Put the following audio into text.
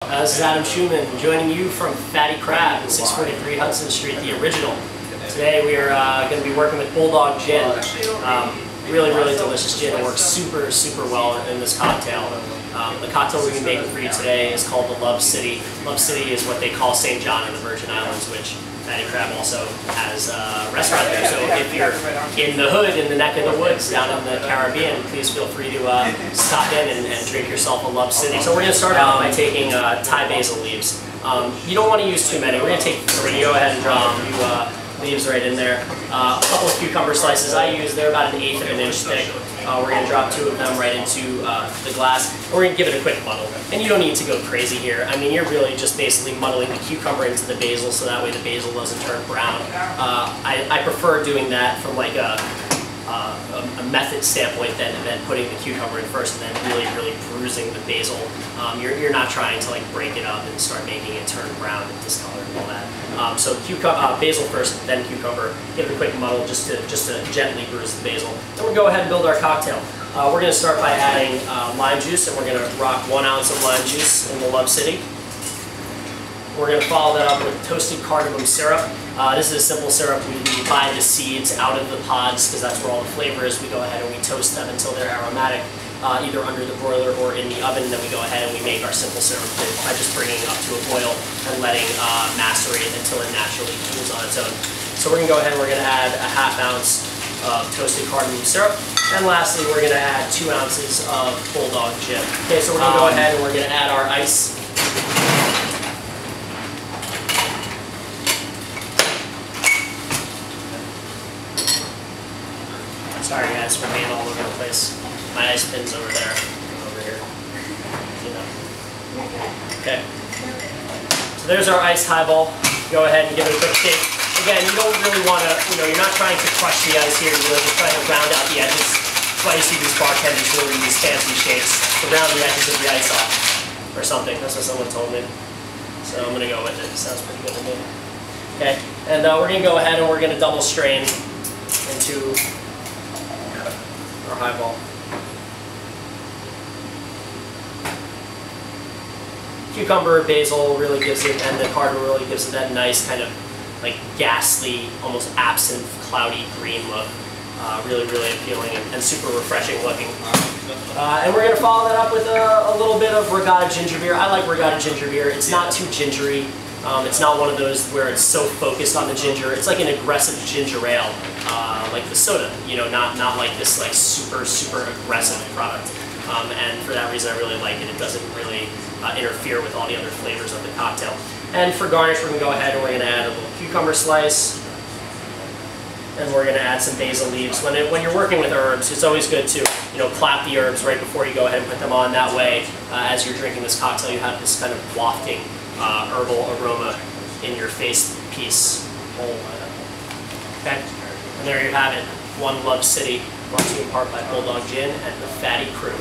This is Adam Schuman joining you from Fatty Crab at 643 Hudson Street, the original. Today we are going to be working with BULLDOG Gin. Really delicious gin. It works super well in this cocktail. The cocktail we're going to be making for you today is called the Love City. Love City is what they call St. John in the Virgin Islands, which Fatty Crab also has a restaurant there. So if you're in the hood, in the neck of the woods, down in the Caribbean, please feel free to stop in and drink yourself a Love City. So we're going to start out by taking Thai basil leaves. You don't want to use too many. We're going to take 3. Go ahead and drop a few leaves right in there. A couple of cucumber slices I use. They're about 1/8 of an inch thick. We're going to drop 2 of them right into the glass. And we're going to give it a quick muddle. And you don't need to go crazy here. I mean, you're really just basically muddling the cucumber into the basil so that way the basil doesn't turn brown. I prefer doing that from like a method standpoint than putting the cucumber in first and then really bruising the basil. You're not trying to like break it up and start making it turn brown and discolored and all that. So basil first, then cucumber. Give it a quick muddle just to gently bruise the basil. Then we'll go ahead and build our cocktail. We're going to start by adding lime juice, and we're going to rock 1 ounce of lime juice in the Love City. We're going to follow that up with toasted cardamom syrup. This is a simple syrup. We buy the seeds out of the pods because that's where all the flavor is. We go ahead and we toast them until they're aromatic, either under the broiler or in the oven. Then we go ahead and we make our simple syrup by just bringing it up to a boil and letting macerate until it naturally cools on its own. So we're going to go ahead and we're going to add a 1/2 ounce of toasted cardamom syrup. And lastly, we're going to add 2 ounces of BULLDOG Gin. Okay, so we're going to go ahead and we're going to add our ice. Sorry guys for being all over the place. My ice pin's over there, over here. You know. Okay. So there's our ice highball. Go ahead and give it a quick shake. Again, you don't really want to, you're not trying to crush the ice here. You're just trying to round out the edges. That's why you see these bartenders doing these fancy shakes to round the edges of the ice off, or something. That's what someone told me. So I'm gonna go with it. Sounds pretty good to me. Okay, and we're gonna go ahead and we're gonna double strain into our highball. Cucumber, basil really gives it, and the cardamom really gives it that nice kind of like ghastly, almost absent, cloudy green look. Really appealing and super refreshing looking. And we're going to follow that up with a little bit of regatta ginger beer. I like regatta ginger beer. It's not too gingery. It's not one of those where it's so focused on the ginger. It's like an aggressive ginger ale, like the soda. Not like this like super aggressive product. And for that reason, I really like it. It doesn't really interfere with all the other flavors of the cocktail. And for garnish, we're going to go ahead and we're going to add a little cucumber slice. And we're going to add some basil leaves. When you're working with herbs, it's always good to clap the herbs right before you go ahead and put them on. That way, as you're drinking this cocktail, you have this kind of wafting herbal aroma in your face piece. Okay, and there you have it. One Love City, brought to you in part by BULLDOG Gin and the Fatty Crew.